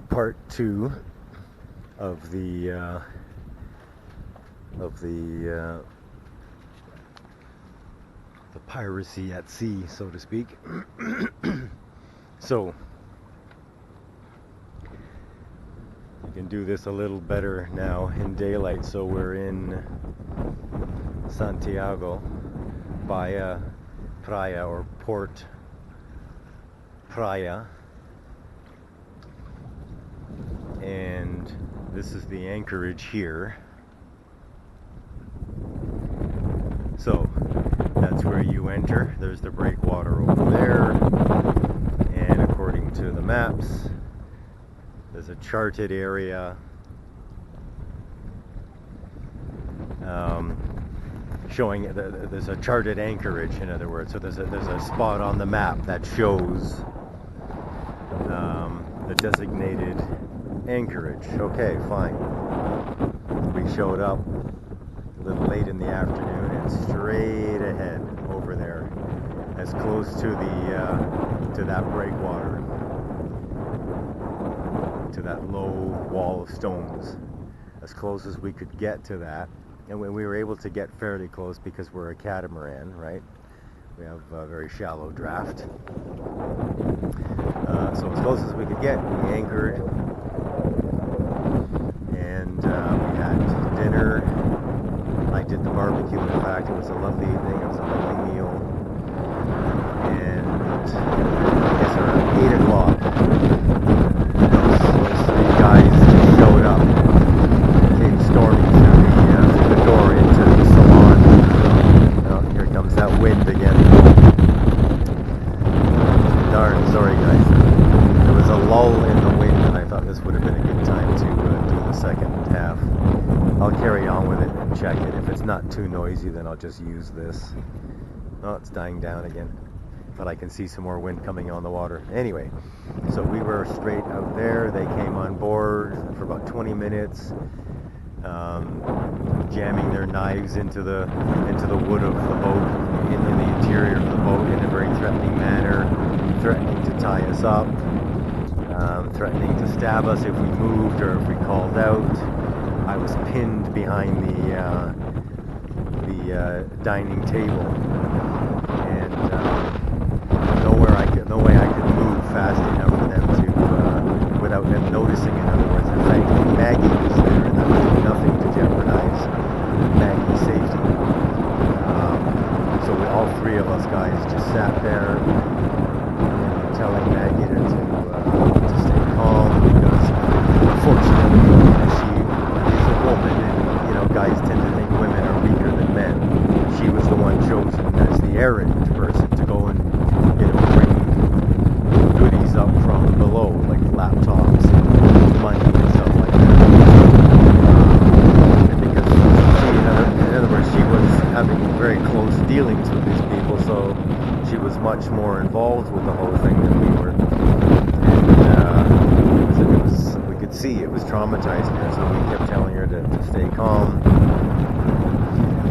part 2 of the piracy at sea, so to speak. So you can do this a little better now in daylight. So we're in Santiago, Bahia Praia, or Port Praia, and this is the anchorage here. So that's where you enter. There's the breakwater over there, and according to the maps, there's a charted area showing there's a charted anchorage, in other words. So there's a spot on the map that shows the designated anchorage. Okay, fine. We showed up a little late in the afternoon and straight ahead over there, as close to that breakwater, to that low wall of stones, as close as we could get to that. And when we were able to get fairly close because we're a catamaran, right? We have a very shallow draft. So as close as we could get, we anchored, and we had dinner. I did the barbecue. In fact, it was a lovely evening. It was a lovely meal. And I guess around 8 o'clock, those three guys just showed up, came storming through the door into the salon. Oh, here comes that wind again. Darn, sorry guys. There was a lull in the wind, and I thought this would have been a good time to do the second half. I'll carry on with it and check it. If it's not too noisy, then I'll just use this. Oh, it's dying down again. But I can see some more wind coming on the water. Anyway, so we were straight out there. They came on board for about 20 minutes, jamming their knives into the wood of the boat, in the interior of the boat, in a very threatening manner, threatening to tie us up, threatening to stab us if we moved or if we called out. I was pinned behind the dining table, and no way I could move fast enough for them to, without them noticing. In other words, and thankfully Maggie was there, and that was nothing to jeopardize Maggie's safety. So all three of us guys just sat there, telling Maggie to stay calm, because unfortunately she is a woman, and guys tend to think women are weaker than men. She was the one chosen as the errand person to go and bring goodies up from below, like laptops and money and stuff like that. And because in other words, she was having very close dealings with these people, so she was much more involved with the whole thing than we were. And we could see it was traumatizing her, so we kept telling her to stay calm.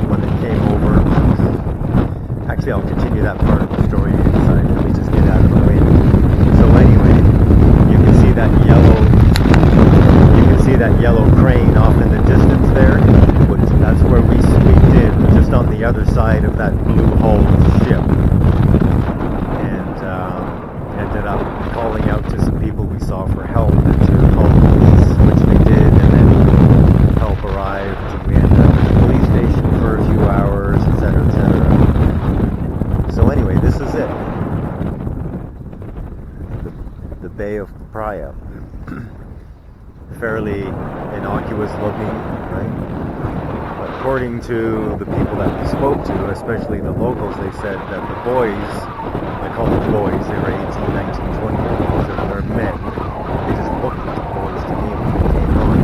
When it came over, actually I'll continue that part of the story inside. Let me just get out of the wind. So anyway, you can see that yellow crane off in the distance there. That's where we sweeped in, just on the other side of that blue-hulled ship, and ended up calling out to some people we saw for help and to call the police, which they did, and then help arrived, and we ended up at the police station for a few hours, etc., etc. So anyway, this is it. The Bay of Praia. Fairly innocuous looking, right? But according to the people that we spoke to, especially the locals, they said that the boys, I call them boys, they were 18, 19, 20 year olds, and they're men. They just looked like boys to me when they came on,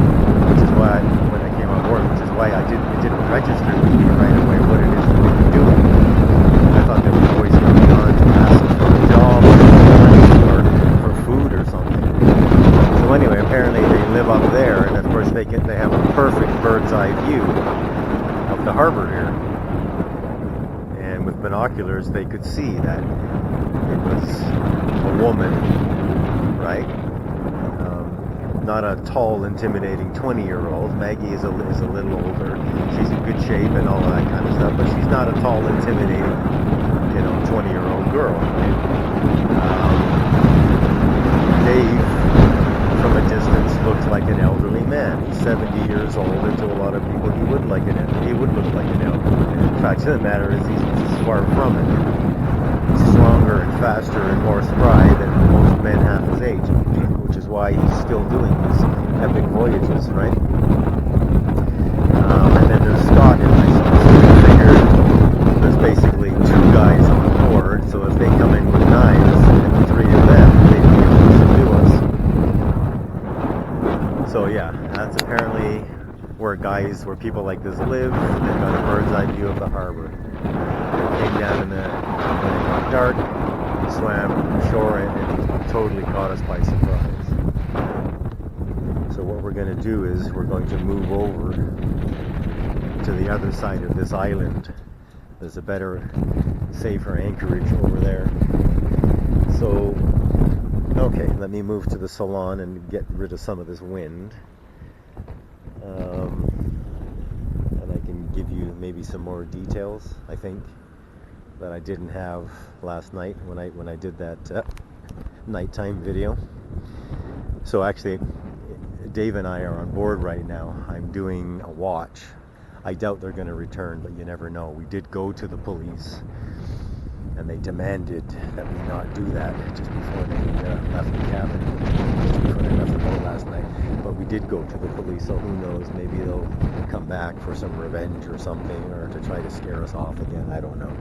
which is why, when I came on board, which is why it didn't register with me right away what it is that they were doing. I thought they were boys coming on to ask us for a job or for food or something. So anyway, apparently they live up there, and of course they have a perfect bird's eye view of the harbor here. And with binoculars, they could see that it was a woman, right? not a tall, intimidating 20-year-old. Maggie is a little older. She's in good shape and all that kind of stuff, but she's not a tall, intimidating, 20-year-old girl. Dave, from a distance, looks like an elderly man. He's 70 years old, and to a lot of people, he would look like an elderly man. The fact of the matter is, he's far from it. He's stronger and faster and more spry than most men half his age, which is why he's still doing these epic voyages, right? And then there's Scott and myself. So we figured there's basically 2 guys on board, so if they come in with knives, and the 3 of them, they'd be able to subdue us. So yeah, that's apparently where people like this live. They've got a bird's eye view of the harbor. They came down when it got dark, swam ashore, and totally caught us by surprise. So what we're going to do is we're going to move over to the other side of this island. There's a better, safer anchorage over there. So, okay, let me move to the salon and get rid of some of this wind. And I can give you maybe some more details, I think, that I didn't have last night when I did that nighttime video. So actually, Dave and I are on board right now. I'm doing a watch. I doubt they're going to return, but you never know. We did go to the police, and they demanded that we not do that just before they left the cabin, just before they left the boat last night. But we did go to the police, so who knows, maybe they'll come back for some revenge or something, or to try to scare us off again, I don't know.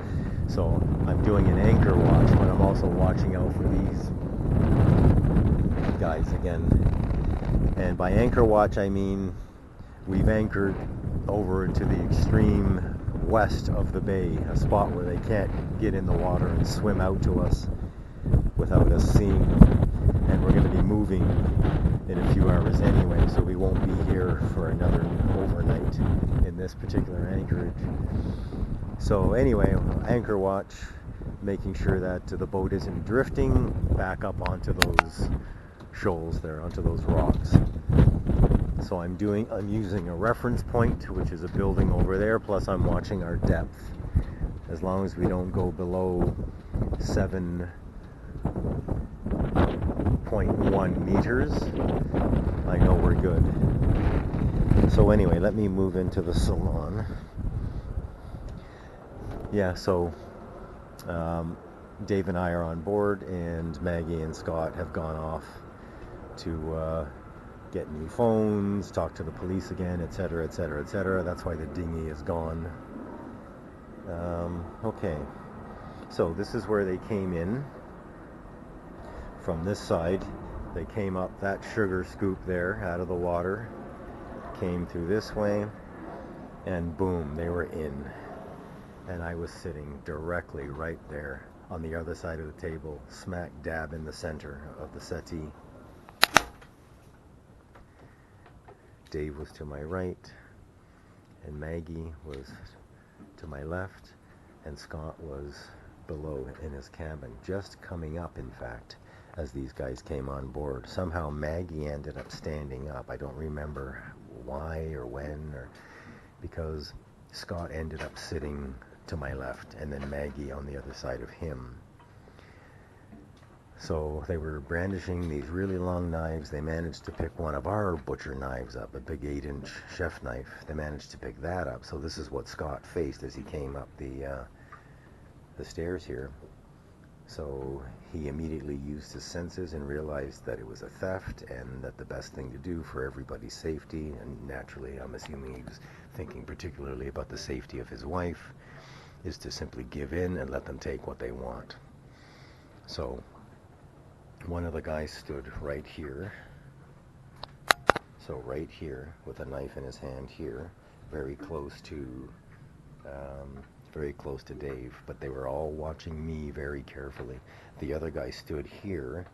So I'm doing an anchor watch, but I'm also watching out for these guys again. And by anchor watch, I mean we've anchored over to the extreme west of the bay, a spot where they can't get in the water and swim out to us without us seeing them. And we're going to be moving in a few hours anyway, so we won't be here for another overnight in this particular anchorage. So anyway, anchor watch, making sure that the boat isn't drifting back up onto those shoals there, onto those rocks. So I'm using a reference point, which is a building over there, plus I'm watching our depth. As long as we don't go below 7.1 meters, I know we're good. So anyway, let me move into the salon. Yeah, so Dave and I are on board, and Maggie and Scott have gone off to get new phones, talk to the police again, etc., etc., etc. That's why the dinghy is gone. Okay, so this is where they came in. From this side, they came up that sugar scoop there out of the water, came through this way, and boom, they were in. And I was sitting directly right there on the other side of the table, smack dab in the center of the settee. Dave was to my right, and Maggie was to my left, and Scott was below in his cabin, just coming up, in fact, as these guys came on board. Somehow Maggie ended up standing up. I don't remember why or when, or because Scott ended up sitting to my left, and then Maggie on the other side of him. So they were brandishing these really long knives. They managed to pick one of our butcher knives up, a big 8-inch chef knife. They managed to pick that up. So this is what Scott faced as he came up the stairs here. So he immediately used his senses and realized that it was a theft, and that the best thing to do for everybody's safety, and naturally I'm assuming he was thinking particularly about the safety of his wife, is to simply give in and let them take what they want. So one of the guys stood right here. So right here, with a knife in his hand here, very close to Dave, but they were all watching me very carefully. The other guy stood here,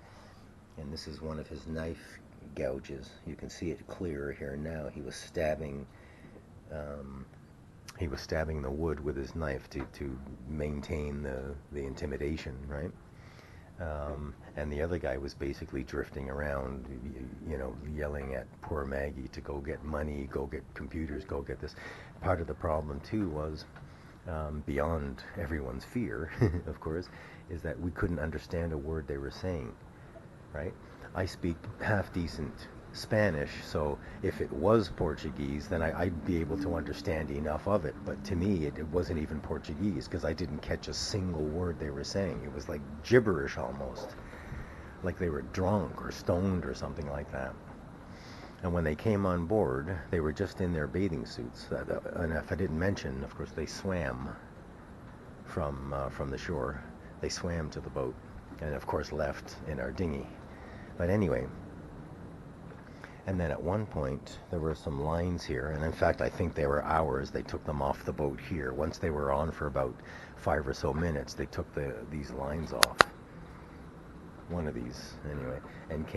and this is one of his knife gouges. You can see it clear here now. He was stabbing the wood with his knife to maintain the intimidation, right? And the other guy was basically drifting around, yelling at poor Maggie to go get money, go get computers, go get this. Part of the problem too was, beyond everyone's fear, of course, is that we couldn't understand a word they were saying, right? I speak half decent Spanish, so if it was Portuguese, then I'd be able to understand enough of it. But to me, it wasn't even Portuguese, because I didn't catch a single word they were saying. It was like gibberish almost, like they were drunk or stoned or something like that. And when they came on board, they were just in their bathing suits. And if I didn't mention, of course, they swam from the shore. They swam to the boat, and of course left in our dinghy. But anyway, and then at one point there were some lines here, and in fact I think they were ours. They took them off the boat here. Once they were on for about 5 or so minutes, they took these lines off. One of these, anyway, and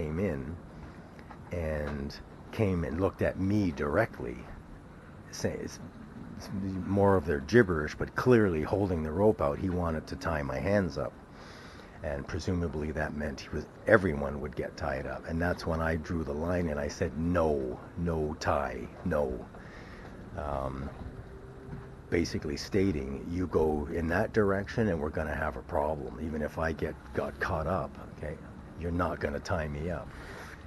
came and looked at me directly, saying it's more of their gibberish, but clearly holding the rope out. He wanted to tie my hands up, and presumably that meant everyone would get tied up. And that's when I drew the line and I said, no tie, no. Basically stating, you go in that direction and we're going to have a problem. Even if I got caught up, okay, you're not going to tie me up.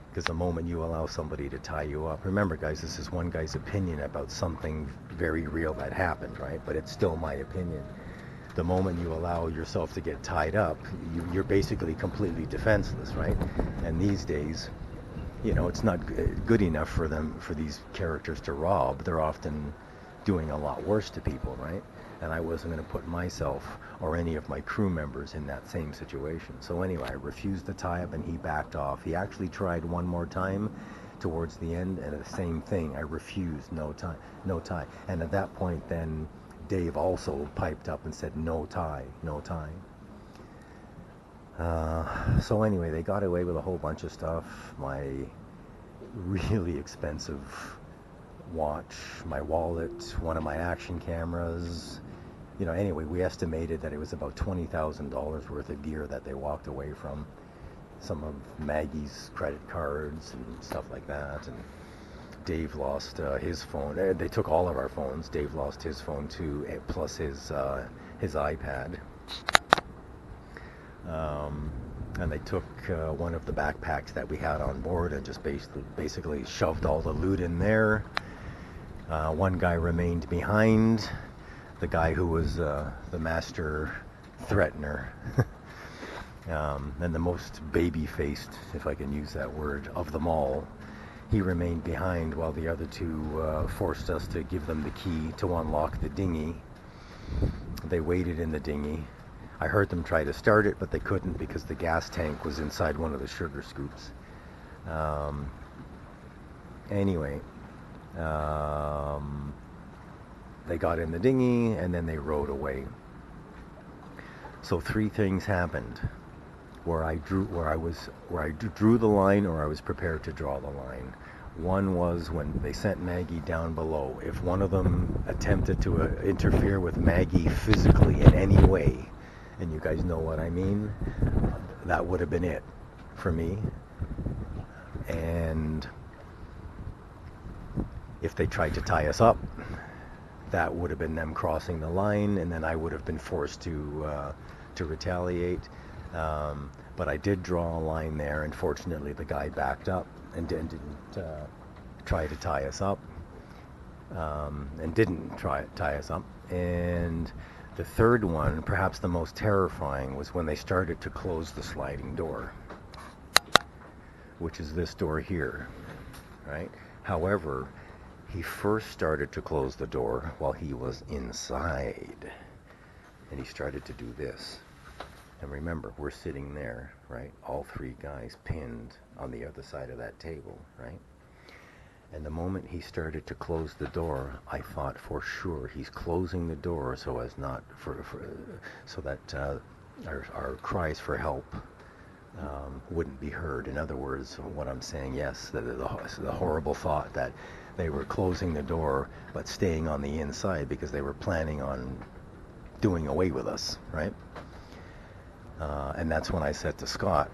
Because the moment you allow somebody to tie you up, remember guys, this is one guy's opinion about something very real that happened, right? But it's still my opinion. The moment you allow yourself to get tied up, you're basically completely defenseless, right? And these days, it's not good enough for these characters to rob. They're often doing a lot worse to people, right? And I wasn't going to put myself or any of my crew members in that same situation. So anyway, I refused to tie up and he backed off. He actually tried one more time towards the end, and the same thing. I refused, no tie. And at that point then Dave also piped up and said, no tie. So anyway, they got away with a whole bunch of stuff. My really expensive watch, my wallet, one of my action cameras. Anyway, we estimated that it was about $20,000 worth of gear that they walked away from. Some of Maggie's credit cards and stuff like that. And Dave lost his phone. They took all of our phones. Dave lost his phone too, plus his iPad. And they took one of the backpacks that we had on board and just basically shoved all the loot in there. One guy remained behind, the guy who was the master threatener, and the most baby-faced, if I can use that word, of them all. He remained behind while the other two forced us to give them the key to unlock the dinghy. They waited in the dinghy. I heard them try to start it, but they couldn't because the gas tank was inside one of the sugar scoops. Anyway, they got in the dinghy and then they rowed away. So 3 things happened where I drew the line, or I was prepared to draw the line. One was when they sent Maggie down below. If one of them attempted to interfere with Maggie physically in any way, and you guys know what I mean, that would have been it for me. And if they tried to tie us up, that would have been them crossing the line, and then I would have been forced to retaliate. But I did draw a line there, and fortunately the guy backed up and didn't try to tie us up, and didn't tie us up. And the third one, perhaps the most terrifying, was when they started to close the sliding door, which is this door here, right? However, he first started to close the door while he was inside, and he started to do this. And remember, we're sitting there, right? All 3 guys pinned on the other side of that table, right? And the moment he started to close the door, I thought for sure he's closing the door so as not so that our cries for help wouldn't be heard. In other words, what I'm saying, yes, the horrible thought that they were closing the door but staying on the inside because they were planning on doing away with us, right? And that's when I said to Scott,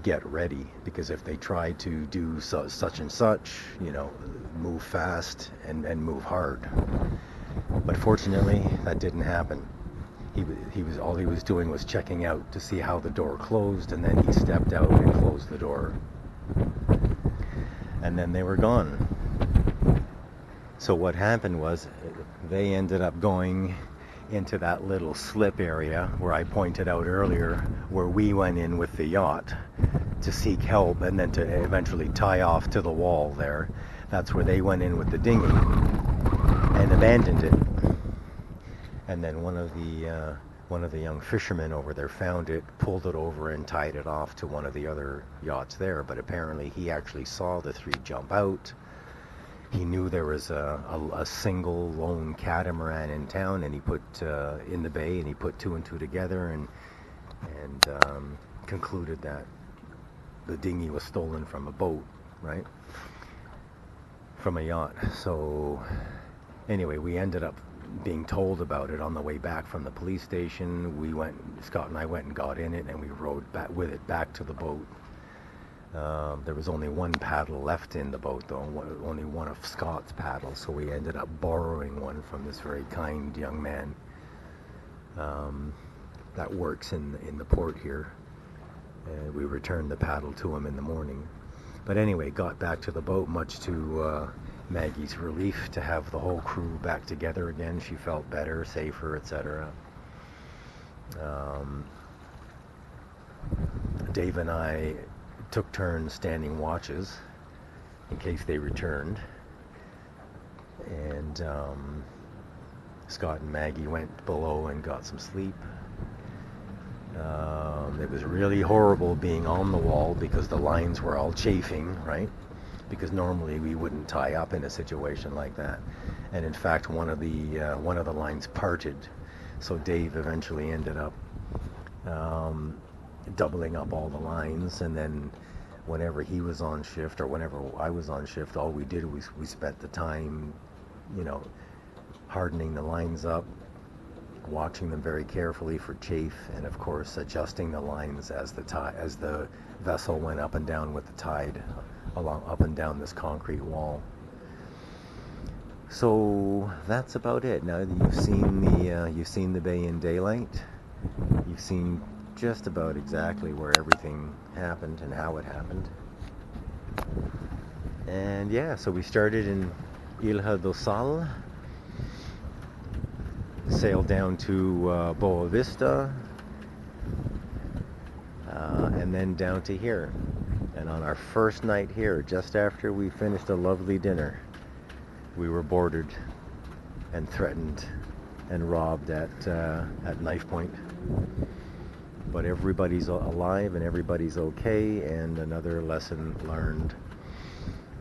get ready, because if they try to do such and such, move fast and move hard. But fortunately, that didn't happen. He was all he was doing was checking out to see how the door closed, and then he stepped out and closed the door. And then they were gone. So what happened was they ended up going into that little slip area where I pointed out earlier, where we went in with the yacht to seek help and then to eventually tie off to the wall there. That's where they went in with the dinghy and abandoned it. And then one of the young fishermen over there found it, pulled it over and tied it off to one of the other yachts there. But apparently he actually saw the three jump out. He knew there was a single lone catamaran in town, and he put in the bay, and he put two and two together and concluded that the dinghy was stolen from a boat, right? From a yacht. So anyway, we ended up being told about it on the way back from the police station. Scott and I went and got in it, and we rowed back with it back to the boat. There was only one paddle left in the boat, though, only one of Scott's paddles, so we ended up borrowing one from this very kind young man that works in the port here. And we returned the paddle to him in the morning. But anyway, got back to the boat, much to Maggie's relief, to have the whole crew back together again. She felt better, safer, etc. Dave and I took turns standing watches in case they returned, and Scott and Maggie went below and got some sleep. It was really horrible being on the wall because the lines were all chafing, right? Because normally we wouldn't tie up in a situation like that. And in fact, one of the lines parted, so Dave eventually ended up doubling up all the lines, and then whenever he was on shift or whenever I was on shift, all we did was we spent the time, hardening the lines up, watching them very carefully for chafe, and of course adjusting the lines as the vessel went up and down with the tide, up and down this concrete wall. So that's about it. Now you've seen the bay in daylight. You've seen just about exactly where everything happened and how it happened. And yeah, so we started in Ilha do Sal, sailed down to Boa Vista, and then down to here. And on our first night here, just after we finished a lovely dinner, we were boarded and threatened and robbed at knife point. But everybody's alive and everybody's okay, and another lesson learned.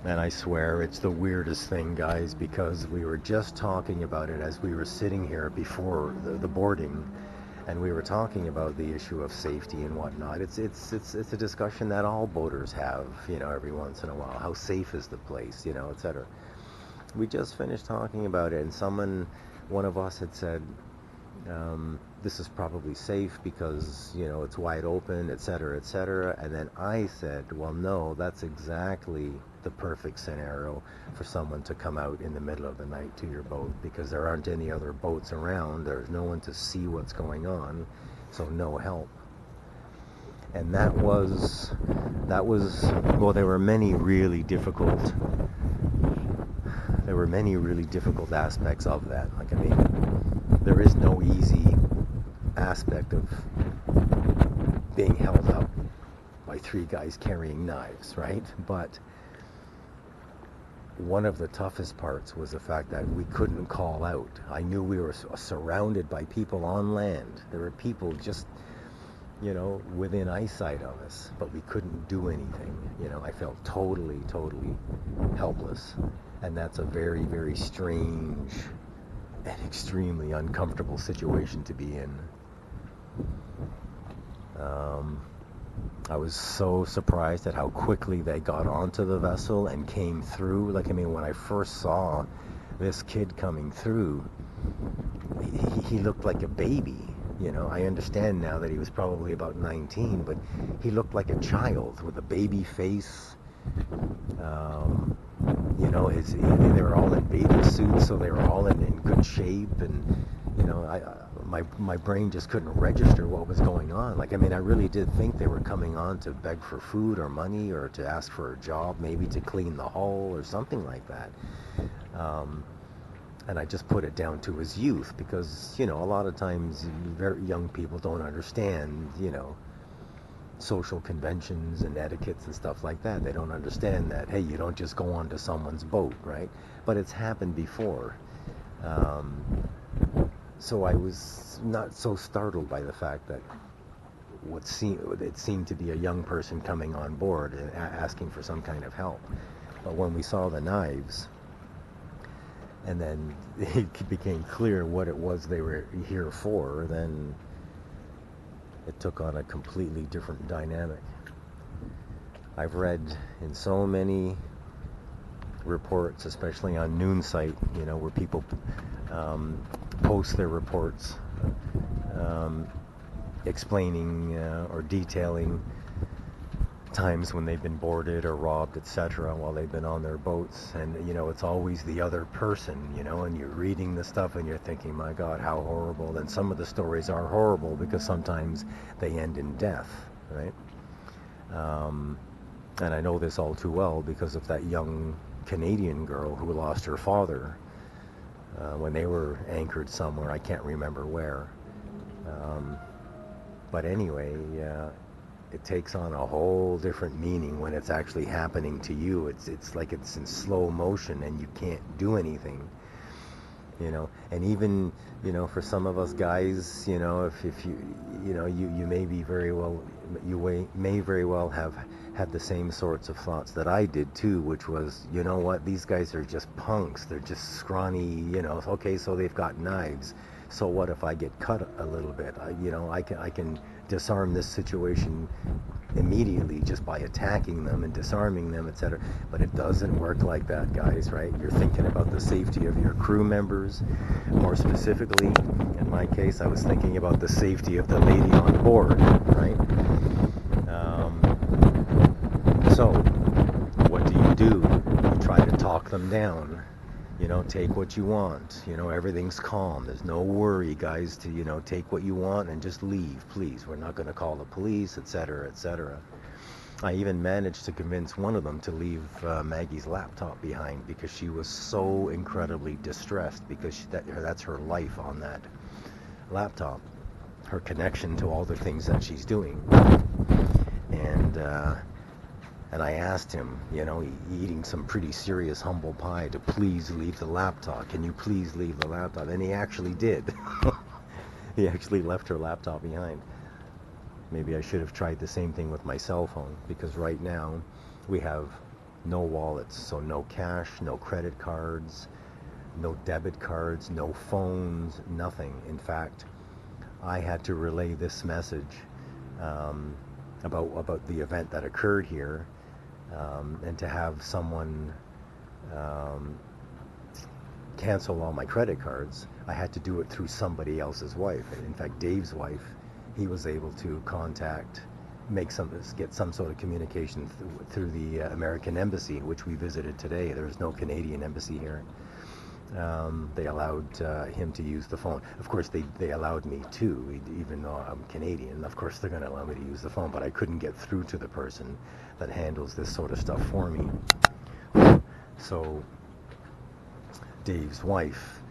And I swear it's the weirdest thing, guys, because we were just talking about it as we were sitting here before the boarding, and we were talking about the issue of safety and whatnot. It's a discussion that all boaters have, every once in a while. How safe is the place, etc. We just finished talking about it, and one of us had said, this is probably safe because, it's wide open, etc., etc. And then I said, well, no, that's exactly the perfect scenario for someone to come out in the middle of the night to your boat, because there aren't any other boats around. There's no one to see what's going on, so no help. And that was well, there were many really difficult aspects of that. There is no easy aspect of being held up by three guys carrying knives, right? But one of the toughest parts was the fact that we couldn't call out. I knew we were surrounded by people on land. There were people just, within eyesight of us, but we couldn't do anything. I felt totally helpless. And that's a very, very strange and extremely uncomfortable situation to be in. I was so surprised at how quickly they got onto the vessel and came through. When I first saw this kid coming through, he looked like a baby. I understand now that he was probably about 19, but he looked like a child with a baby face. Um, they were all in bathing suits, so they were all in good shape, and my brain just couldn't register what was going on. Like, I mean, I really did think they were coming on to beg for food or money or to ask for a job, maybe to clean the hull or something like that. And I just put it down to his youth because, a lot of times very young people don't understand, social conventions and etiquettes and stuff like that. They don't understand that, hey, you don't just go onto someone's boat, right? But it's happened before. So I was not so startled by the fact that it seemed to be a young person coming on board and asking for some kind of help. But when we saw the knives, and then it became clear what it was they were here for, then it took on a completely different dynamic. I've read in so many reports, especially on Noon Site, where people post their reports explaining or detailing times when they've been boarded or robbed, etc., while they've been on their boats. And it's always the other person, and you're reading the stuff and you're thinking, my God, how horrible. And some of the stories are horrible because sometimes they end in death, right? And I know this all too well because of that young Canadian girl who lost her father when they were anchored somewhere. I can't remember where. But anyway, it takes on a whole different meaning when it's actually happening to you. It's like it's in slow motion and you can't do anything, and even for some of us guys, if you may very well have had the same sorts of thoughts that I did too, which was, what, these guys are just punks, they're just scrawny, okay, so they've got knives, so what if I get cut a little bit? I can disarm this situation immediately just by attacking them and disarming them, etc. But it doesn't work like that, guys, right? You're thinking about the safety of your crew members. More specifically, in my case, I was thinking about the safety of the lady on board, right? So, what do? You try to talk them down. Take what you want. Everything's calm. There's no worry, guys, to, take what you want and just leave, please. We're not going to call the police, etc., etc. I even managed to convince one of them to leave Maggie's laptop behind because she was so incredibly distressed because that's her life on that laptop, her connection to all the things that she's doing. And I asked him, eating some pretty serious humble pie, to please leave the laptop. Can you please leave the laptop? And he actually did. He actually left her laptop behind. Maybe I should have tried the same thing with my cell phone, because right now we have no wallets, so no cash, no credit cards, no debit cards, no phones, nothing. In fact, I had to relay this message about the event that occurred here, and to have someone cancel all my credit cards, I had to do it through somebody else's wife. In fact, Dave's wife, he was able to get some sort of communication through the American embassy, which we visited today. There is no Canadian embassy here. They allowed him to use the phone. Of course, they allowed me too, even though I'm Canadian. Of course, they're going to allow me to use the phone, but I couldn't get through to the person that handles this sort of stuff for me. So Dave's wife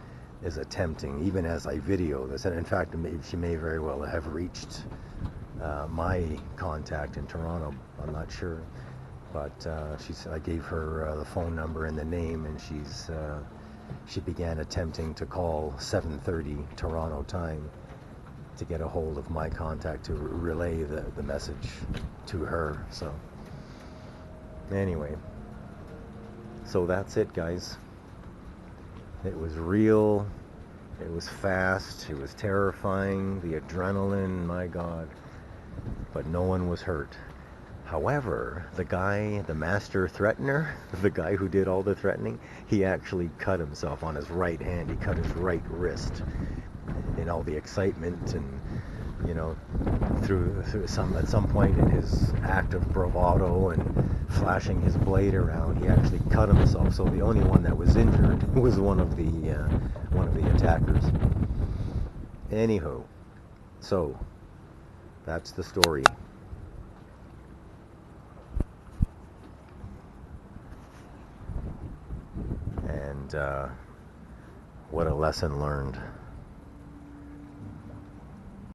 is attempting, even as I video this, and in fact, she may very well have reached my contact in Toronto. I'm not sure, but I gave her the phone number and the name, and she began attempting to call 7:30 Toronto time to get a hold of my contact to relay the message to her. So anyway, so that's it, guys. It was real, it was fast, it was terrifying, the adrenaline, my God, but no one was hurt. However, the master threatener, the guy who did all the threatening, he actually cut himself on his right hand. He cut his right wrist. in all the excitement, and through at some point in his act of bravado and flashing his blade around, he actually cut himself. So the only one that was injured was one of the attackers. Anywho, so that's the story. And what a lesson learned.